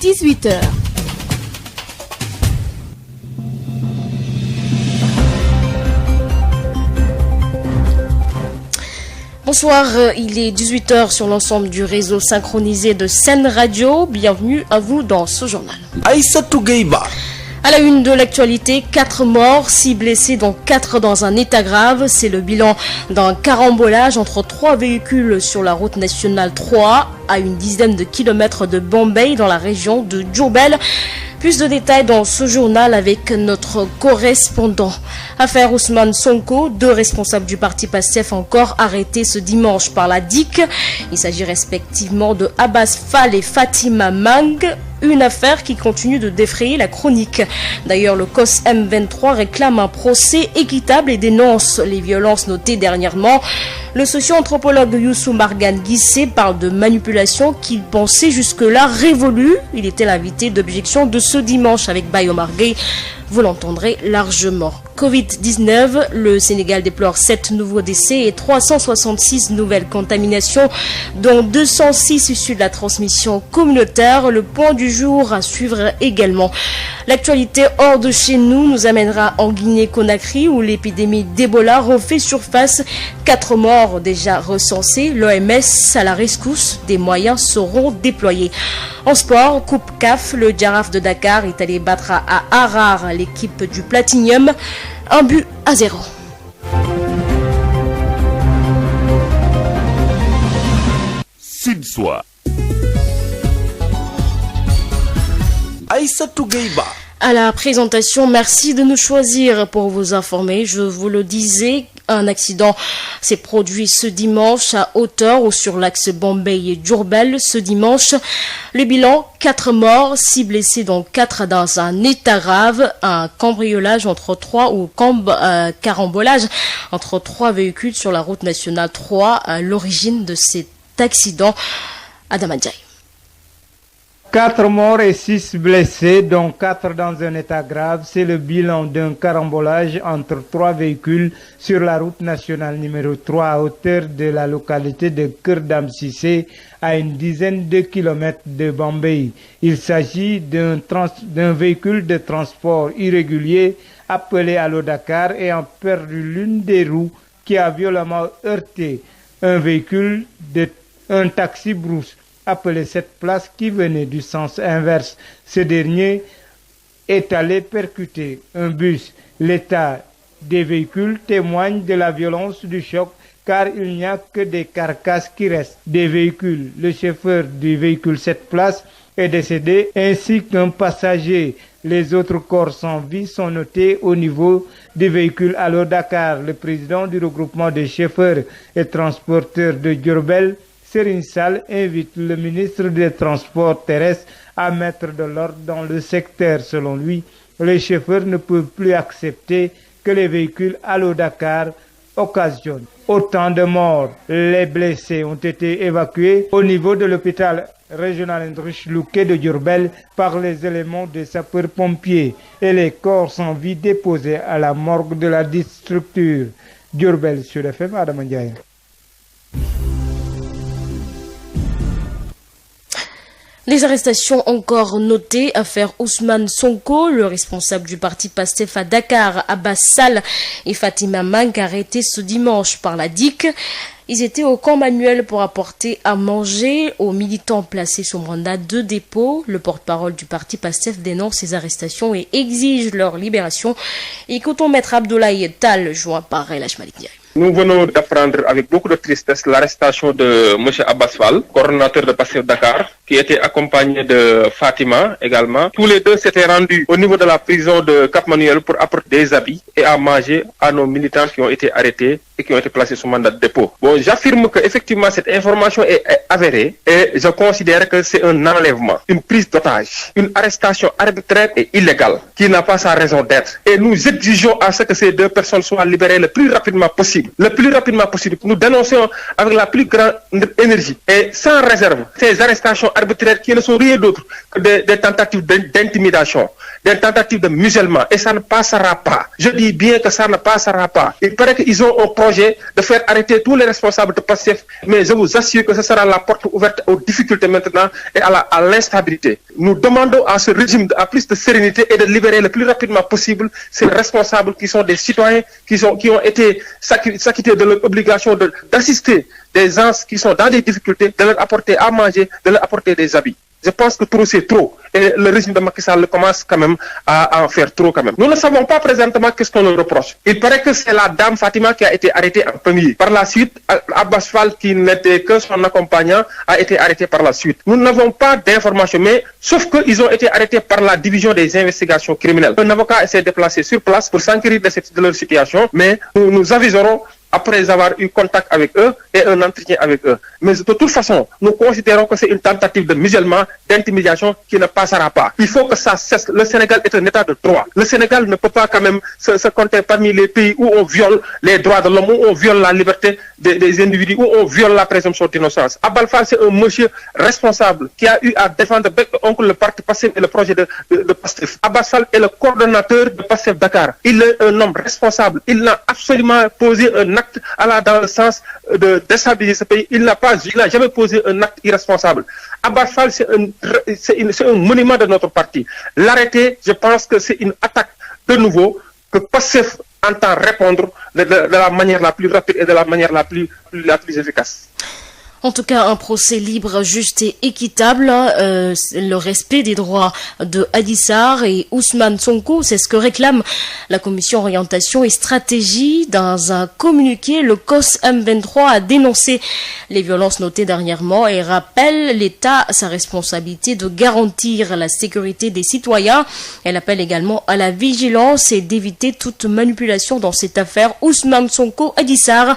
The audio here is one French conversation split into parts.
18h. Bonsoir, il est 18h sur l'ensemble du réseau synchronisé de Sen Radio. Bienvenue à vous dans ce journal. Aïssatou Gueiba. À la une de l'actualité, 4 morts, 6 blessés, dont 4 dans un état grave. C'est le bilan d'un carambolage entre 3 véhicules sur la route nationale 3 à une dizaine de kilomètres de Bombay dans la région de Diourbel. Plus de détails dans ce journal avec notre correspondant. Affaire Ousmane Sonko, 2 responsables du parti PASTEF encore arrêtés ce dimanche par la DIC. Il s'agit respectivement de Abbas Fall et Fatima Mang. Une affaire qui continue de défrayer la chronique. D'ailleurs, le COS M23 réclame un procès équitable et dénonce les violences notées dernièrement. Le socio-anthropologue Youssou Margan Guissé parle de manipulation qu'il pensait jusque-là révolue. Il était l'invité d'objection de ce dimanche avec Bayo Marguey. Vous l'entendrez largement. Covid-19, le Sénégal déplore 7 nouveaux décès et 366 nouvelles contaminations, dont 206 issues de la transmission communautaire. Le point du jour à suivre également. L'actualité hors de chez nous amènera en Guinée-Conakry où l'épidémie d'Ebola refait surface. 4 morts déjà recensés. L'OMS à la rescousse, des moyens seront déployés. En sport, Coupe CAF, le Giraffe de Dakar est allé battre à Harar l'équipe du Platinium. 1-0. Sud-Soir. Aïssatou Gueiba. À la présentation, merci de nous choisir pour vous informer. Je vous le disais, un accident s'est produit ce dimanche à hauteur ou sur l'axe Bombay et Diourbel. Ce dimanche, le bilan, 4 morts, 6 blessés dont 4 dans un état grave. Un cambriolage carambolage entre 3 véhicules sur la route nationale 3 à l'origine de cet accident. Adam Adjaï. 4 morts et 6 blessés, dont 4 dans un état grave. C'est le bilan d'un carambolage entre 3 véhicules sur la route nationale numéro 3 à hauteur de la localité de Kerdam Sissé, à une dizaine de kilomètres de Bombay. Il s'agit d'un véhicule de transport irrégulier appelé Allo Dakar ayant perdu l'une des roues qui a violemment heurté un taxi brousse appelé 7 places qui venait du sens inverse. Ce dernier est allé percuter un bus. L'état des véhicules témoigne de la violence du choc car il n'y a que des carcasses qui restent des véhicules. Le chauffeur du véhicule 7 places est décédé ainsi qu'un passager. Les autres corps sans vie sont notés au niveau du véhicule Allo Dakar. Le président du regroupement des chauffeurs et transporteurs de Diourbel, Serigne Sall, invite le ministre des Transports terrestres à mettre de l'ordre dans le secteur. Selon lui, les chauffeurs ne peuvent plus accepter que les véhicules Allo Dakar occasionnent autant de morts. Les blessés ont été évacués au niveau de l'hôpital régional Heinrich Louquet de Diourbel par les éléments des sapeurs-pompiers et les corps sans vie déposés à la morgue de la dite structure. Diourbel sur FM, Adam Ndiaye. Les arrestations encore notées, affaire Ousmane Sonko, le responsable du parti PASTEF à Dakar, Abbas Fall et Fatima Mang arrêtés ce dimanche par la DIC. Ils étaient au camp Manuel pour apporter à manger aux militants placés sous mandat de dépôt. Le porte-parole du parti PASTEF dénonce ces arrestations et exige leur libération. Écoutons Maître Abdoulaye Tal, joint par Elhaj Malik Ndiaye. Nous venons d'apprendre avec beaucoup de tristesse l'arrestation de M. Abbas Fall, coordonnateur de PASTEF Dakar, qui était accompagné de Fatima également. Tous les deux s'étaient rendus au niveau de la prison de Cap Manuel pour apporter des habits et à manger à nos militants qui ont été arrêtés et qui ont été placés sous mandat de dépôt. Bon, j'affirme que effectivement cette information est avérée et je considère que c'est un enlèvement, une prise d'otage, une arrestation arbitraire et illégale qui n'a pas sa raison d'être. Et nous exigeons à ce que ces 2 personnes soient libérées le plus rapidement possible. Le plus rapidement possible. Nous dénonçons avec la plus grande énergie et sans réserve ces arrestations arbitraires qui ne sont rien d'autre que des tentatives d'intimidation, des tentatives de musellement, et ça ne passera pas. Je dis bien que ça ne passera pas. Il paraît qu'ils ont un projet de faire arrêter tous les responsables de PASTEF, mais je vous assure que ce sera la porte ouverte aux difficultés maintenant et à l'instabilité. Nous demandons à ce régime à plus de sérénité et de libérer le plus rapidement possible ces responsables qui sont des citoyens qui ont été s'acquittés de leur obligation d'assister des gens qui sont dans des difficultés, de leur apporter à manger, de leur apporter des habits. Je pense que trop c'est trop. Et le régime de Macky Sall commence quand même à en faire trop quand même. Nous ne savons pas présentement qu'est-ce qu'on leur reproche. Il paraît que c'est la dame Fatima qui a été arrêtée en premier. Par la suite, Abbas Fall, qui n'était que son accompagnant, a été arrêté par la suite. Nous n'avons pas d'informations, mais sauf qu'ils ont été arrêtés par la division des investigations criminelles. Un avocat s'est déplacé sur place pour s'enquérir de leur situation, mais nous aviserons après avoir eu contact avec eux et un entretien avec eux. Mais de toute façon, nous considérons que c'est une tentative de musulman, d'intimidation qui ne passera pas. Il faut que ça cesse. Le Sénégal est un état de droit. Le Sénégal ne peut pas quand même se compter parmi les pays où on viole les droits de l'homme, où on viole la liberté des individus, où on viole la présomption d'innocence. Abbas Fall, c'est un monsieur responsable qui a eu à défendre le parti PASTEF et le projet de PASTEF. Abbas Fall est le coordonnateur de PASTEF Dakar. Il est un homme responsable. Il n'a absolument posé un acte dans le sens de déstabiliser ce pays. Il n'a jamais posé un acte irresponsable. Abbas Fall, c'est un monument de notre parti. L'arrêter, je pense que c'est une attaque de nouveau que PASTEF entend répondre de la manière la plus rapide et de la manière la plus efficace. En tout cas, un procès libre, juste et équitable, le respect des droits de Adji Sarr et Ousmane Sonko, c'est ce que réclame la Commission Orientation et Stratégie. Dans un communiqué, le COS M23 a dénoncé les violences notées dernièrement et rappelle l'État sa responsabilité de garantir la sécurité des citoyens. Elle appelle également à la vigilance et d'éviter toute manipulation dans cette affaire Ousmane Sonko, Adji Sarr.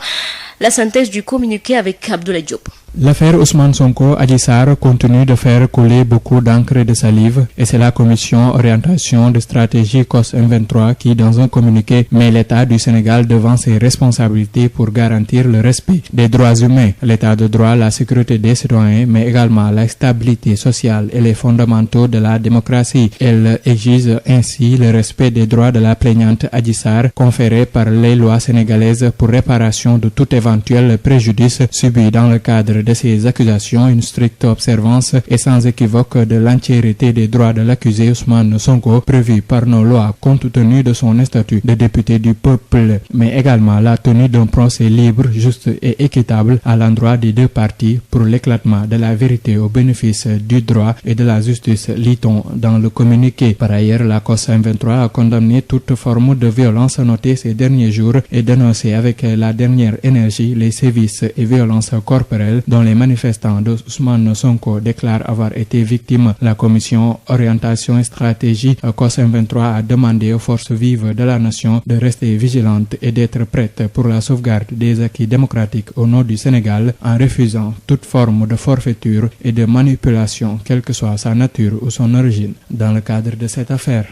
La synthèse du communiqué avec Abdoulaye Diop. L'affaire Ousmane Sonko Adji Sarr continue de faire couler beaucoup d'encre et de salive et c'est la Commission Orientation de Stratégie COS M23 qui, dans un communiqué, met l'État du Sénégal devant ses responsabilités pour garantir le respect des droits humains, l'État de droit, la sécurité des citoyens, mais également la stabilité sociale et les fondamentaux de la démocratie. Elle exige ainsi le respect des droits de la plaignante Adji Sarr conférés par les lois sénégalaises pour réparation de tout éventuel préjudice subi dans le cadre de ces accusations, une stricte observance et sans équivoque de l'entièreté des droits de l'accusé Ousmane Sonko prévus par nos lois compte tenu de son statut de député du peuple, mais également la tenue d'un procès libre, juste et équitable à l'endroit des deux parties pour l'éclatement de la vérité au bénéfice du droit et de la justice, lit-on dans le communiqué. Par ailleurs, la COS M23 a condamné toute forme de violence notée ces derniers jours et dénoncé avec la dernière énergie les sévices et violences corporelles dont les manifestants de Ousmane Sonko déclarent avoir été victimes. La Commission Orientation et Stratégie COS M23 a demandé aux forces vives de la nation de rester vigilantes et d'être prêtes pour la sauvegarde des acquis démocratiques au nord du Sénégal en refusant toute forme de forfaiture et de manipulation, quelle que soit sa nature ou son origine, dans le cadre de cette affaire.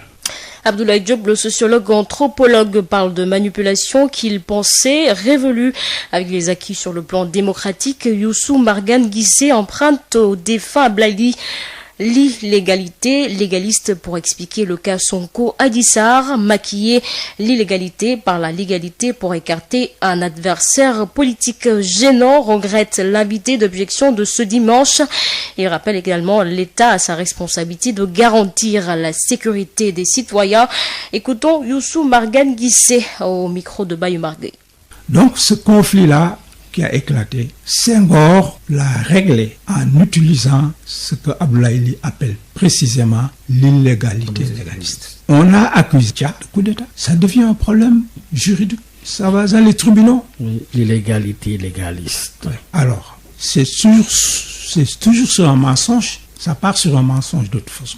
Abdoulaye Diop, le sociologue anthropologue, parle de manipulation qu'il pensait révolue avec les acquis sur le plan démocratique. Youssou Margane Guissé emprunte au défunt Ablaye l'illégalité, légaliste pour expliquer le cas Sonko Adji Sarr, maquiller l'illégalité par la légalité pour écarter un adversaire politique gênant, regrette l'invité d'objection de ce dimanche. Il rappelle également l'État à sa responsabilité de garantir la sécurité des citoyens. Écoutons Youssou Margane Guissé au micro de Bayou Marguerite. Donc ce conflit-là qui a éclaté, Senghor l'a réglé en utilisant ce que Abdoulaye appelle précisément l'illégalité légaliste. On a accusé Dia de coup d'État. Ça devient un problème juridique. Ça va dans les tribunaux. Oui, l'illégalité légaliste. Oui. Alors, c'est toujours sur un mensonge. Ça part sur un mensonge de toute façon.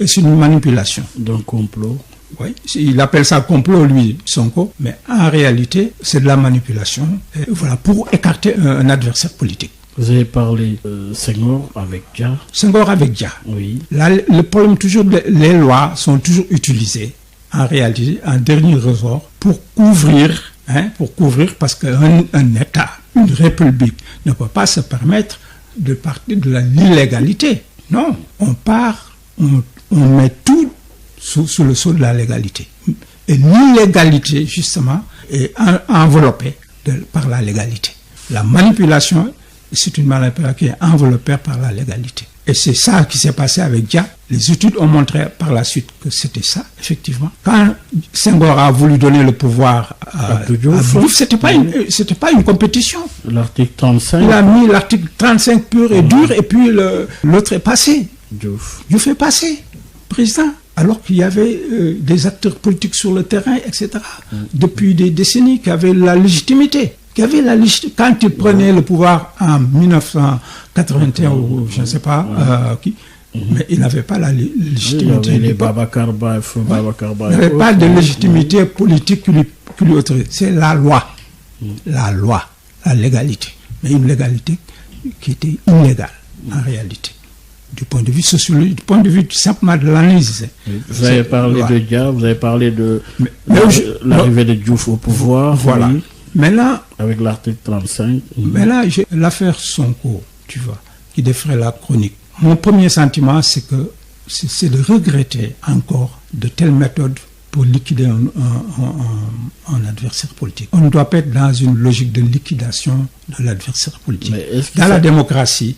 C'est une manipulation. D'un complot. Oui, il appelle ça complot, lui, Sonko, mais en réalité, c'est de la manipulation, et voilà, pour écarter un adversaire politique. Vous avez parlé de Senghor avec Dia. Senghor avec Dia. Oui. Là, le problème, toujours, les lois sont toujours utilisées, en réalité, en dernier ressort, pour couvrir, parce qu'un État, une république, ne peut pas se permettre de l'illégalité. Non, on met tout sous le sceau de la légalité. Et l'illégalité, justement, est enveloppée par la légalité. La manipulation, c'est une manipulation qui est enveloppée par la légalité. Et c'est ça qui s'est passé avec Dia. Les études ont montré par la suite que c'était ça, effectivement. Quand Senghor a voulu donner le pouvoir à Diouf, c'était pas une compétition. L'article 35. Il a mis l'article 35 pur et dur, et puis l'autre est passé. Diouf est passé, président. Alors qu'il y avait des acteurs politiques sur le terrain, etc., depuis des décennies, qui avaient la légitimité. Quand il prenait le pouvoir en 1981, ou je ne sais pas, mais il n'avait pas la légitimité. Il n'avait pas de légitimité politique qui lui autorisait. C'est la loi, la légalité. Mais une légalité qui était illégale, en réalité. Du point de vue sociologique, du point de vue simplement de l'analyse. Vous avez parlé de Dia, vous avez parlé de l'arrivée de Diouf au pouvoir. Voilà. Oui. Maintenant, avec l'article 35. Maintenant, j'ai l'affaire Sonko, tu vois, qui défraie la chronique. Mon premier sentiment, c'est de regretter encore de telles méthodes pour liquider un adversaire politique. On ne doit pas être dans une logique de liquidation de l'adversaire politique. Dans la démocratie,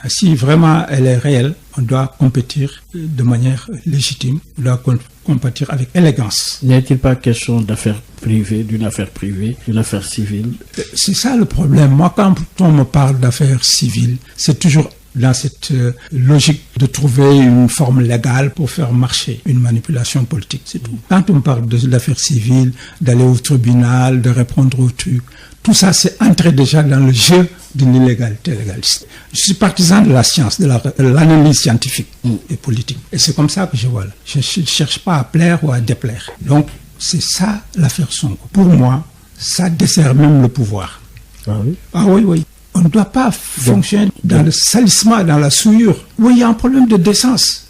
si vraiment elle est réelle, on doit compétir de manière légitime, on doit compétir avec élégance. N'y a-t-il pas question d'affaires privées, d'une affaire privée, d'une affaire civile? C'est ça le problème. Moi, quand on me parle d'affaires civiles, c'est toujours dans cette logique de trouver une forme légale pour faire marcher une manipulation politique, c'est tout. Quand on me parle d'affaires civiles, d'aller au tribunal, de répondre aux trucs, tout ça, c'est entrer déjà dans le jeu de l'illégalité légaliste. Je suis partisan de la science, de l'analyse scientifique et politique. Et c'est comme ça que je vois. Je ne cherche pas à plaire ou à déplaire. Donc, c'est ça l'affaire Sonko. Pour moi, ça dessert même le pouvoir. Ah oui? Ah oui, oui. On ne doit pas fonctionner dans le salissement, dans la souillure. Oui, il y a un problème de décence.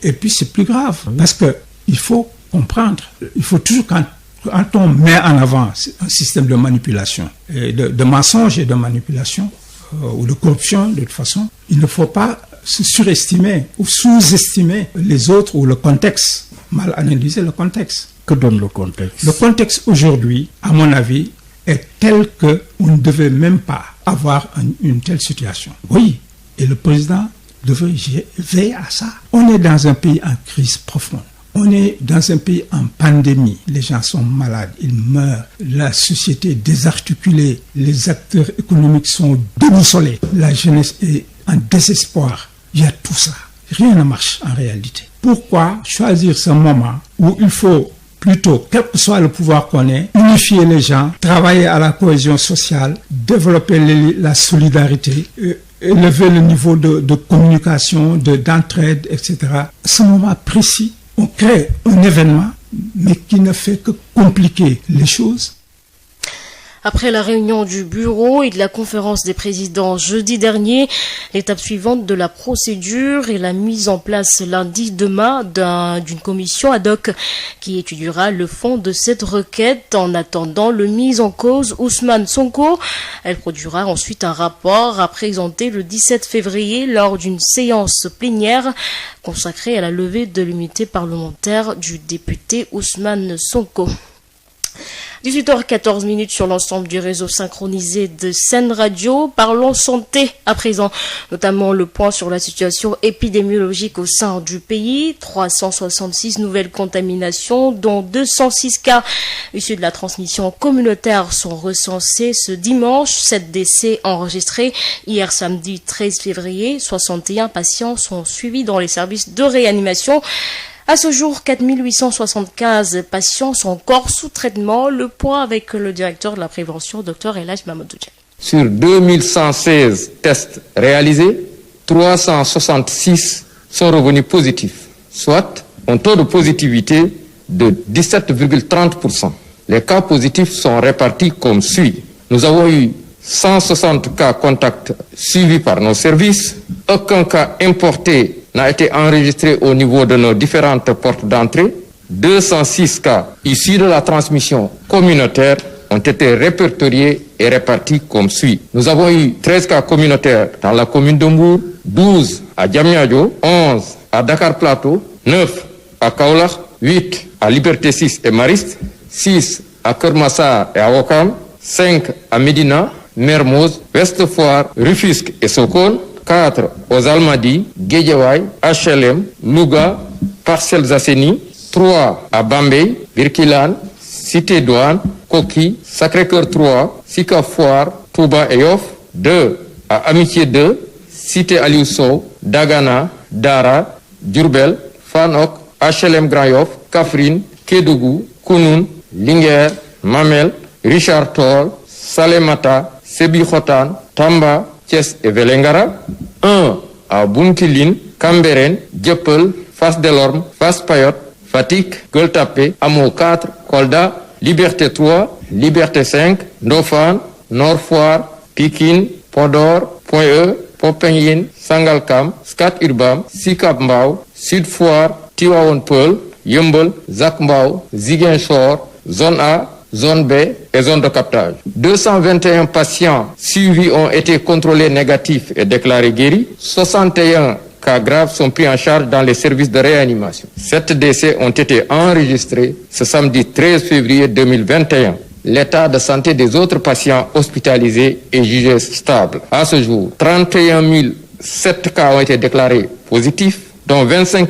Et puis c'est plus grave, parce qu'il faut comprendre, il faut toujours, quand on met en avant un système de manipulation, et de mensonge et de manipulation, ou de corruption, de toute façon, il ne faut pas se surestimer ou sous-estimer les autres ou le contexte, mal analyser le contexte. Que donne le contexte? Le contexte aujourd'hui, à mon avis, est tel qu'on ne devait même pas avoir une telle situation. Oui, et le président devait veiller à ça. On est dans un pays en crise profonde. On est dans un pays en pandémie. Les gens sont malades, ils meurent. La société est désarticulée. Les acteurs économiques sont déboussolés. La jeunesse est en désespoir. Il y a tout ça. Rien ne marche en réalité. Pourquoi choisir ce moment où il faut plutôt, quel que soit le pouvoir qu'on ait, unifier les gens, travailler à la cohésion sociale, développer la solidarité, élever le niveau de communication, d'entraide, etc. À ce moment précis, on crée un événement, mais qui ne fait que compliquer les choses. Après la réunion du bureau et de la conférence des présidents jeudi dernier, l'étape suivante de la procédure est la mise en place lundi demain d'une commission ad hoc qui étudiera le fond de cette requête en attendant le mise en cause Ousmane Sonko. Elle produira ensuite un rapport à présenter le 17 février lors d'une séance plénière consacrée à la levée de l'immunité parlementaire du député Ousmane Sonko. 18h14 sur l'ensemble du réseau synchronisé de Sen Radio. Parlons santé à présent, notamment le point sur la situation épidémiologique au sein du pays. 366 nouvelles contaminations, dont 206 cas issus de la transmission communautaire sont recensés ce dimanche. 7 décès enregistrés hier samedi 13 février. 61 patients sont suivis dans les services de réanimation. À ce jour, 4875 patients sont encore sous traitement. Le point avec le directeur de la prévention, Dr Elhadj Mamadou Dia. Sur 2116 tests réalisés, 366 sont revenus positifs, soit un taux de positivité de 17,30%. Les cas positifs sont répartis comme suit. Nous avons eu 160 cas contacts suivis par nos services. Aucun cas importé n'a été enregistré au niveau de nos différentes portes d'entrée. 206 cas issus de la transmission communautaire. ont été répertoriés et répartis comme suit. Nous avons eu 13 cas communautaires dans la commune de Mbour, 12 à Diamniadio, 11 à Dakar Plateau, 9 à Kaolack, 8 à Liberté 6 et Mariste, 6 à Keur Massar et à Ouakam, 5 à Médina, Mermoz, Ouest Foire, Rufisque et Sokone, 4 aux Almadies, Guédiawaye, HLM, Louga, Parcelles Assainies, 3 à Bambey, Birkilane, Cité Douane, Koki, Sacré-Cœur 3, Sicap Foire, Touba et Yoff, 2 à Amitié 2, Cité Aliou Sow, Dagana, Dara, Diourbel, Fanok, HLM Grand Yoff, Kaffrine, Kédougou, Kounoune, Linguère, Mamel, Richard Toll, Salémata, Sébikotane, Tamba, Thiès et Vélingara, 1 à Bounkiling, Cambérène, Dieuppeul, Fass Delorme, Fass Payotte, Fatick, Gueule Tapée, Hamo 4, Kolda, Liberté 3, Liberté 5, Ndofane, Nord Foire, Pikine, Podor, Point-E, Popenguine, Sangalkam, Scat Urbam, Sicap Mbao, Sud Foire, Tivaouane Peulh, Yeumbeul, Zac Mbao, Ziguinchor, Zone A, Zone B et zone de captage. 221 patients suivis ont été contrôlés négatifs et déclarés guéris. 61 cas graves sont pris en charge dans les services de réanimation. 7 décès ont été enregistrés ce samedi 13 février 2021. L'état de santé des autres patients hospitalisés est jugé stable. À ce jour, 31 007 cas ont été déclarés positifs, dont 25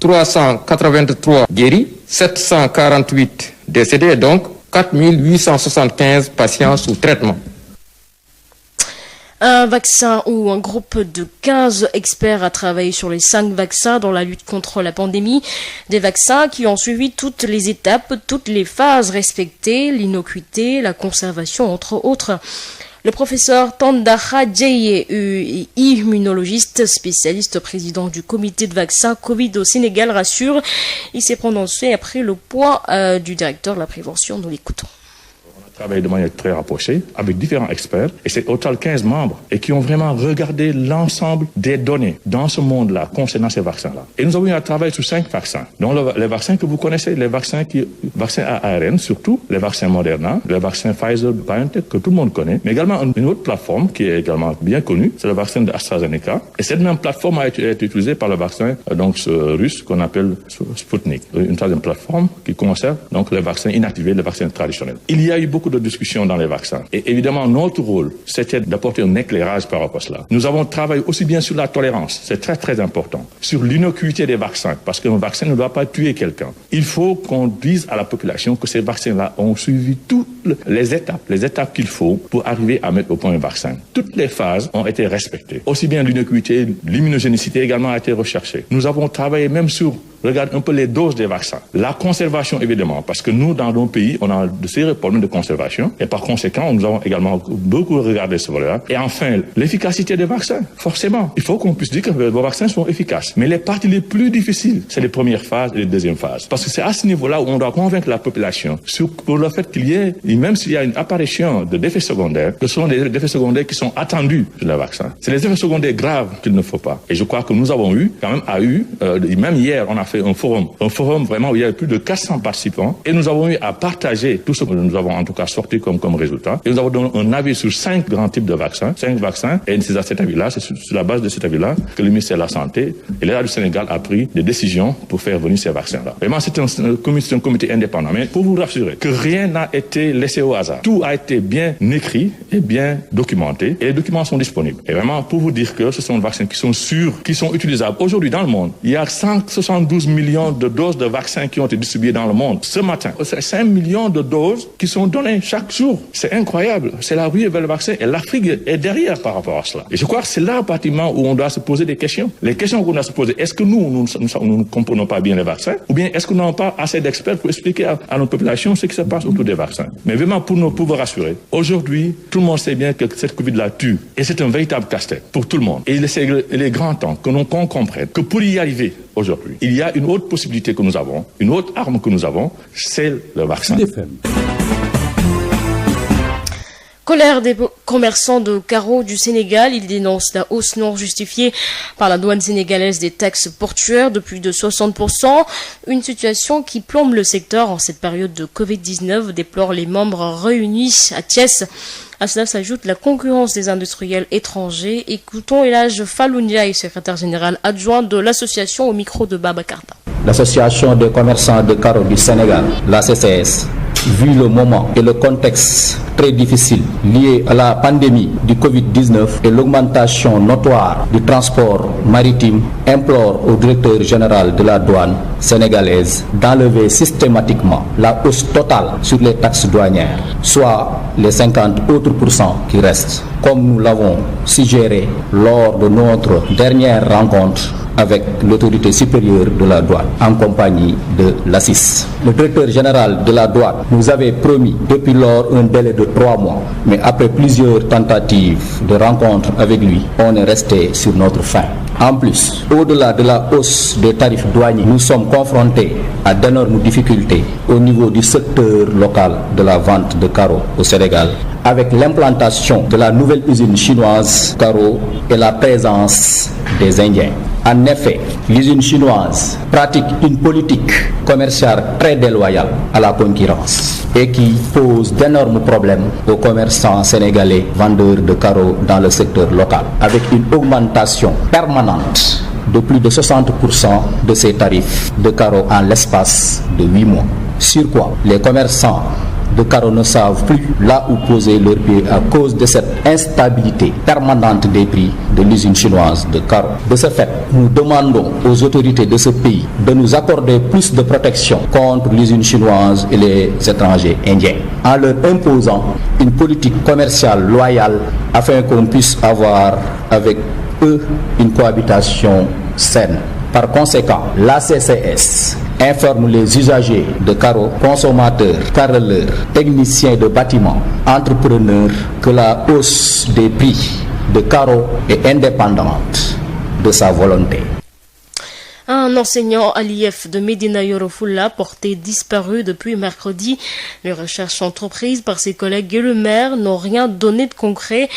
383 guéris, 748 décédés, donc 4 875 patients sous traitement. Un vaccin ou un groupe de 15 experts a travaillé sur les 5 vaccins dans la lutte contre la pandémie. Des vaccins qui ont suivi toutes les étapes, toutes les phases respectées, l'innocuité, la conservation, entre autres. Le professeur Tandakha Dieye, immunologiste, spécialiste, président du comité de vaccins Covid au Sénégal, rassure. Il s'est prononcé après le point du directeur de la prévention. Nous l'écoutons. Travaillé de manière très rapprochée avec différents experts et c'est au total 15 membres et qui ont vraiment regardé l'ensemble des données dans ce monde-là concernant ces vaccins-là. Et nous avons eu à travailler sur 5 vaccins, dont les vaccins que vous connaissez, les vaccins à ARN surtout, les vaccins Moderna, les vaccins Pfizer-BioNTech que tout le monde connaît, mais également une autre plateforme qui est également bien connue, c'est le vaccin d'AstraZeneca. Et cette même plateforme a été utilisée par le vaccin russe qu'on appelle Sputnik, une troisième plateforme qui conserve donc les vaccins inactivés, les vaccins traditionnels. Il y a eu beaucoup de discussions dans les vaccins. Et évidemment, notre rôle, c'était d'apporter un éclairage par rapport à cela. Nous avons travaillé aussi bien sur la tolérance, c'est très très important, sur l'innocuité des vaccins, parce qu'un vaccin ne doit pas tuer quelqu'un. Il faut qu'on dise à la population que ces vaccins-là ont suivi toutes les étapes qu'il faut pour arriver à mettre au point un vaccin. Toutes les phases ont été respectées. Aussi bien l'innocuité, l'immunogénicité également a été recherchée. Nous avons travaillé même sur regarde un peu les doses des vaccins. La conservation, évidemment, parce que nous, dans nos pays, on a de sérieux problèmes de conservation. Et par conséquent, nous avons également beaucoup regardé ce volet-là. Et enfin, l'efficacité des vaccins. Forcément, il faut qu'on puisse dire que vos vaccins sont efficaces. Mais les parties les plus difficiles, c'est les premières phases et les deuxièmes phases. Parce que c'est à ce niveau-là où on doit convaincre la population pour le fait qu'il y ait, même s'il y a une apparition de d'effets secondaires, que ce sont des effets secondaires qui sont attendus sur le vaccin. C'est les effets secondaires graves qu'il ne faut pas. Et je crois que nous avons même hier, on a fait un forum vraiment où il y avait plus de 400 participants et nous avons eu à partager tout ce que nous avons en tout cas sorti comme résultat. Et nous avons donné un avis sur 5 grands types de vaccins, 5 vaccins, et c'est à cet avis-là, c'est sur la base de cet avis-là que le ministère de la Santé et l'État du Sénégal a pris des décisions pour faire venir ces vaccins-là. Vraiment, c'est un comité indépendant, mais pour vous rassurer que rien n'a été laissé au hasard. Tout a été bien écrit et bien documenté et les documents sont disponibles. Et vraiment, pour vous dire que ce sont des vaccins qui sont sûrs, qui sont utilisables. Aujourd'hui, dans le monde, il y a 172 millions de doses de vaccins qui ont été distribuées dans le monde. Ce matin, c'est 5 millions de doses qui sont données chaque jour. C'est incroyable. C'est la ruée vers le vaccin et l'Afrique est derrière par rapport à cela. Et je crois que c'est là, pratiquement, où on doit se poser des questions. Les questions qu'on doit se poser, est-ce que nous ne comprenons pas bien les vaccins? Ou bien est-ce que nous n'avons pas assez d'experts pour expliquer à nos populations ce qui se passe autour des vaccins? Mais vraiment, pour vous rassurer, aujourd'hui, tout le monde sait bien que cette Covid-là tue. Et c'est un véritable casse-tête pour tout le monde. Et il est grand temps qu'on comprenne que pour y arriver aujourd'hui, il y a une autre possibilité que nous avons, une autre arme que nous avons, c'est le vaccin. Colère des commerçants de carreaux du Sénégal. Ils dénoncent la hausse non justifiée par la douane sénégalaise des taxes portuaires de plus de 60%. Une situation qui plombe le secteur en cette période de Covid-19, déplorent les membres réunis à Thiès. À cela s'ajoute la concurrence des industriels étrangers. Écoutons Elhadj Fallou Ndiaye, secrétaire général adjoint de l'association, au micro de Baba Karta. L'Association des commerçants de carreaux du Sénégal, la CCS, vu le moment et le contexte très difficile lié à la pandémie du Covid-19 et l'augmentation notoire du transport maritime, implore au directeur général de la douane sénégalaise d'enlever systématiquement la hausse totale sur les taxes douanières, soit les 50 autres % qui restent, comme nous l'avons suggéré lors de notre dernière rencontre avec l'autorité supérieure de la douane en compagnie de l'ASIS. Le directeur général de la douane nous avait promis depuis lors un délai de 3 mois, mais après plusieurs tentatives de rencontre avec lui, on est resté sur notre faim. En plus, au-delà de la hausse des tarifs douaniers, nous sommes confrontés à d'énormes difficultés au niveau du secteur local de la vente de carreaux au Sénégal, avec l'implantation de la nouvelle usine chinoise carreaux et la présence des Indiens. En effet, l'usine chinoise pratique une politique commerciale très déloyale à la concurrence et qui pose d'énormes problèmes aux commerçants sénégalais vendeurs de carreaux dans le secteur local, avec une augmentation permanente de plus de 60% de ces tarifs de carreaux en l'espace de 8 mois. Sur quoi les commerçants de carreaux ne savent plus là où poser leurs pieds à cause de cette instabilité permanente des prix de l'usine chinoise de carreaux. De ce fait, nous demandons aux autorités de ce pays de nous accorder plus de protection contre l'usine chinoise et les étrangers indiens, en leur imposant une politique commerciale loyale afin qu'on puisse avoir avec eux une cohabitation saine. Par conséquent, la CCS informe les usagers de carreaux, consommateurs, carreleurs, techniciens de bâtiments, entrepreneurs que la hausse des prix de carreaux est indépendante de sa volonté. Un enseignant à l'IF de Médina Yoro Foulah porté disparu depuis mercredi. Les recherches entreprises par ses collègues et le maire n'ont rien donné de concret.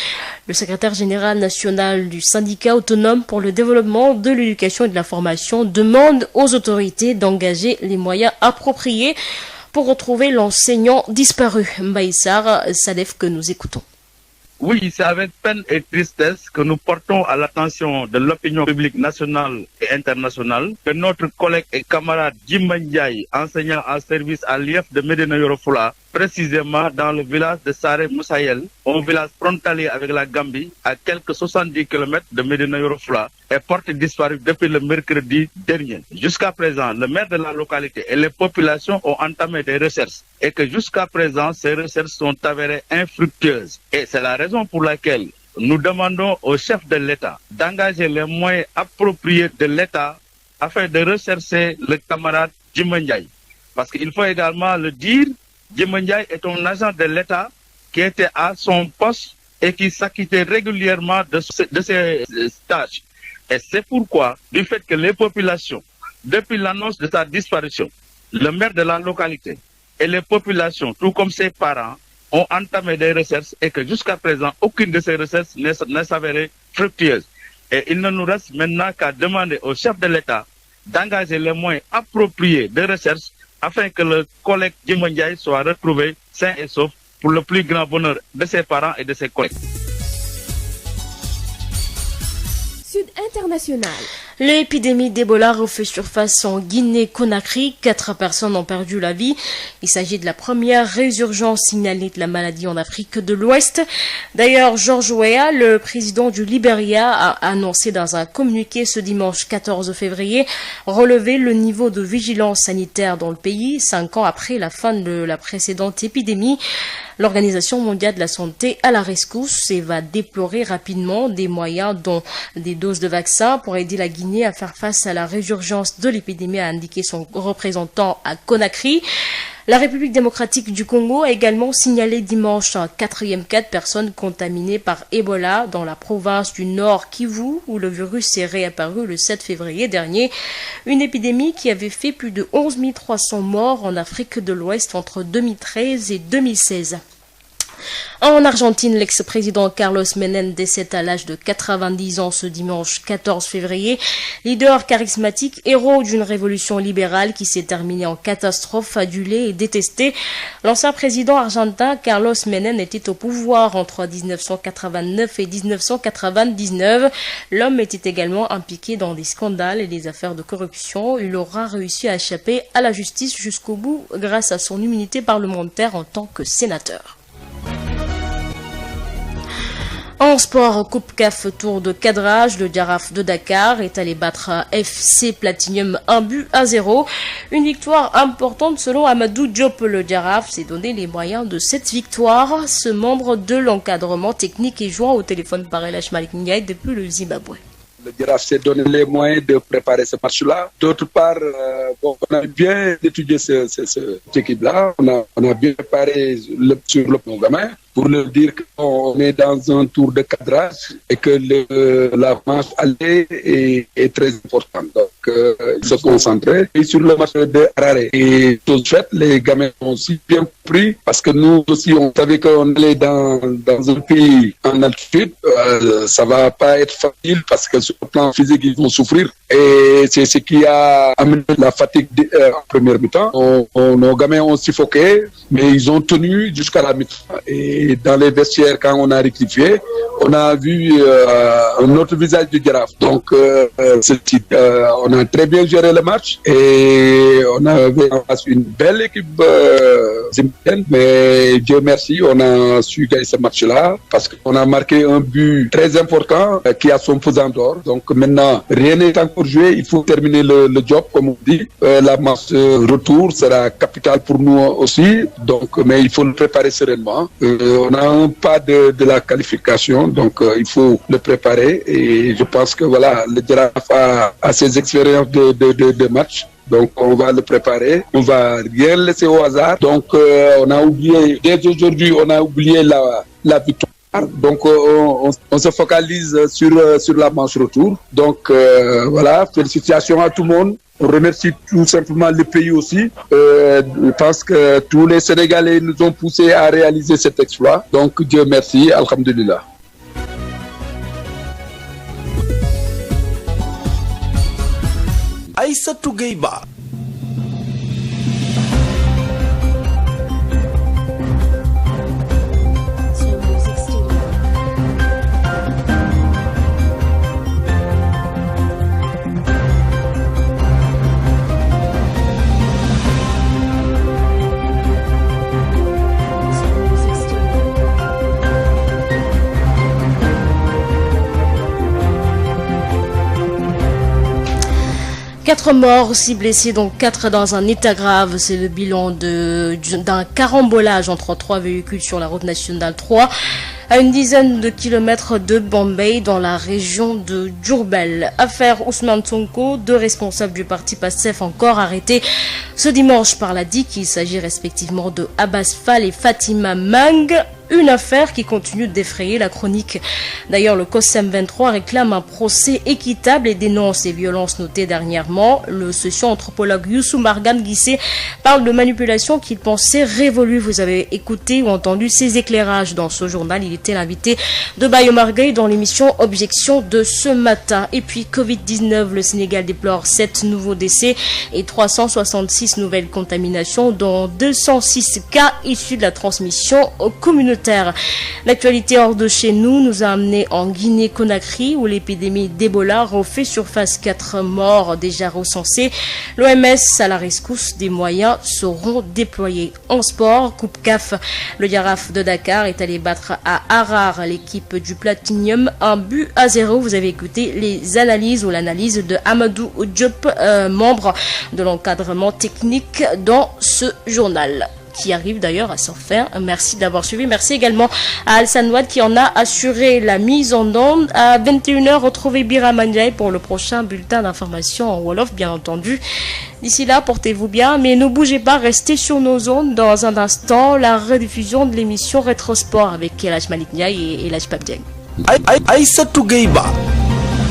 Le secrétaire général national du syndicat autonome pour le développement de l'éducation et de la formation demande aux autorités d'engager les moyens appropriés pour retrouver l'enseignant disparu. Mbaïsar Sadef, que nous écoutons. Oui, c'est avec peine et tristesse que nous portons à l'attention de l'opinion publique nationale et internationale que notre collègue et camarade Jim Ndiaye, enseignant en service à l'IF de Médina Yoro Foulah, précisément dans le village de Saré Moussaïel, un village frontalier avec la Gambie, à quelques 70 km de Médina Yoro Foulah, est porté disparu depuis le mercredi dernier. Jusqu'à présent, le maire de la localité et les populations ont entamé des recherches et que jusqu'à présent, ces recherches sont avérées infructueuses. Et c'est la raison pour laquelle nous demandons au chef de l'État d'engager les moyens appropriés de l'État afin de rechercher le camarade Jim Ndiaye. Parce qu'il faut également le dire, Jim Ndiaye est un agent de l'État qui était à son poste et qui s'acquittait régulièrement de ses tâches. Et c'est pourquoi, du fait que les populations, depuis l'annonce de sa disparition, le maire de la localité et les populations, tout comme ses parents, ont entamé des recherches et que jusqu'à présent, aucune de ces recherches n'est s'avérée fructueuse. Et il ne nous reste maintenant qu'à demander au chef de l'État d'engager les moyens appropriés de recherche afin que le collègue Jim Ndiaye soit retrouvé sain et sauf pour le plus grand bonheur de ses parents et de ses collègues. Sud International. L'épidémie d'Ebola refait surface en Guinée-Conakry. 4 personnes ont perdu la vie. Il s'agit de la première résurgence signalée de la maladie en Afrique de l'Ouest. D'ailleurs, George Weah, le président du Libéria, a annoncé dans un communiqué ce dimanche 14 février relever le niveau de vigilance sanitaire dans le pays 5 ans après la fin de la précédente épidémie. L'Organisation mondiale de la santé à la rescousse et va déplorer rapidement des moyens dont des doses de vaccins pour aider la Guinée à faire face à la résurgence de l'épidémie, a indiqué son représentant à Conakry. La République démocratique du Congo a également signalé dimanche un 4e cas de personnes contaminées par Ebola dans la province du Nord Kivu, où le virus est réapparu le 7 février dernier. Une épidémie qui avait fait plus de 11 300 morts en Afrique de l'Ouest entre 2013 et 2016. En Argentine, l'ex-président Carlos Menem décède à l'âge de 90 ans ce dimanche 14 février. Leader charismatique, héros d'une révolution libérale qui s'est terminée en catastrophe, adulé et détesté. L'ancien président argentin Carlos Menem était au pouvoir entre 1989 et 1999. L'homme était également impliqué dans des scandales et des affaires de corruption. Il aura réussi à échapper à la justice jusqu'au bout grâce à son immunité parlementaire en tant que sénateur. En sport, Coupe CAF Tour de cadrage, le Jaraaf de Dakar est allé battre FC Platinum 1-0. Une victoire importante selon Amadou Diop. Le Jaraaf s'est donné les moyens de cette victoire. Ce membre de l'encadrement technique est joint au téléphone par El Hadj Malick Ndiaye depuis le Zimbabwe. Le Jaraaf s'est donné les moyens de préparer ce match-là. D'autre part, on a bien étudié cette équipe-là. On a bien préparé sur le programme pour leur dire qu'on est dans un tour de cadrage et que la manche allée est très importante. Donc, ils se concentraient sur le match de Harare. Et chose faite, les gamins ont aussi bien pris parce que nous aussi, on savait qu'on allait dans un pays en altitude. Ça va pas être facile parce que sur le plan physique, ils vont souffrir. Et c'est ce qui a amené la fatigue en première mi-temps. Nos gamins ont suffoqué, mais ils ont tenu jusqu'à la mi-temps. Et dans les vestiaires, quand on a rectifié, on a vu un autre visage du Jaraaf. Donc, on a très bien géré le match et on avait en face une belle équipe zimbienne. Mais Dieu merci, on a su gagner ce match-là parce qu'on a marqué un but très important qui a son pesant d'or. Donc maintenant, rien n'est encore joué, il faut terminer le job, comme on dit. La match retour sera capitale pour nous aussi. Donc, mais il faut le préparer sereinement. On a un pas de la qualification, donc il faut le préparer. Et je pense que voilà, le Jaraaf a ses expériences de match. Donc on va le préparer, on va rien laisser au hasard. Donc on a oublié, dès aujourd'hui, on a oublié la victoire. Donc on se focalise sur la manche retour. Donc voilà, félicitations à tout le monde. On remercie tout simplement le pays aussi. Je pense que tous les Sénégalais nous ont poussés à réaliser cet exploit. Donc Dieu merci, alhamdulillah. Aïssatou Gueye-Ba. Quatre morts, 6 blessés, dont 4 dans un état grave. C'est le bilan d'un carambolage entre 3 véhicules sur la route nationale 3 à une dizaine de kilomètres de Bombay dans la région de Diourbel. Affaire Ousmane Sonko, 2 responsables du parti PASTEF encore arrêtés ce dimanche par la DIC. Il s'agit respectivement de Abbas Fall et Fatima Mang. Une affaire qui continue d'effrayer la chronique. D'ailleurs, le COSEM 23 réclame un procès équitable et dénonce les violences notées dernièrement. Le socio-anthropologue Youssou Margan Guissé parle de manipulation qu'il pensait révolue. Vous avez écouté ou entendu ses éclairages dans ce journal. Il était l'invité de Bayo Margueil dans l'émission Objection de ce matin. Et puis Covid-19, le Sénégal déplore 7 nouveaux décès et 366 nouvelles contaminations, dont 206 cas issus de la transmission communautaire. L'actualité hors de chez nous a amené en Guinée-Conakry où l'épidémie d'Ebola refait surface. 4 morts déjà recensés. L'OMS à la rescousse, des moyens seront déployés. En sport, Coupe CAF, le Jaraaf de Dakar est allé battre à Harare l'équipe du Platinum 1-0. Vous avez écouté les analyses ou l'analyse de Amadou Diop, membre de l'encadrement technique dans ce journal, qui arrive d'ailleurs à s'en faire. Merci d'avoir suivi. Merci également à Alsan Ouad qui en a assuré la mise en onde. À 21h, retrouvez Bira Mandiaye pour le prochain bulletin d'information en Wolof, bien entendu. D'ici là, portez-vous bien, mais ne bougez pas, restez sur nos ondes. Dans un instant, la rediffusion de l'émission Rétrosport avec El Hadj Malick Ndiaye et El Hadj Pape Dieng. Aïssatou Gueye-Ba.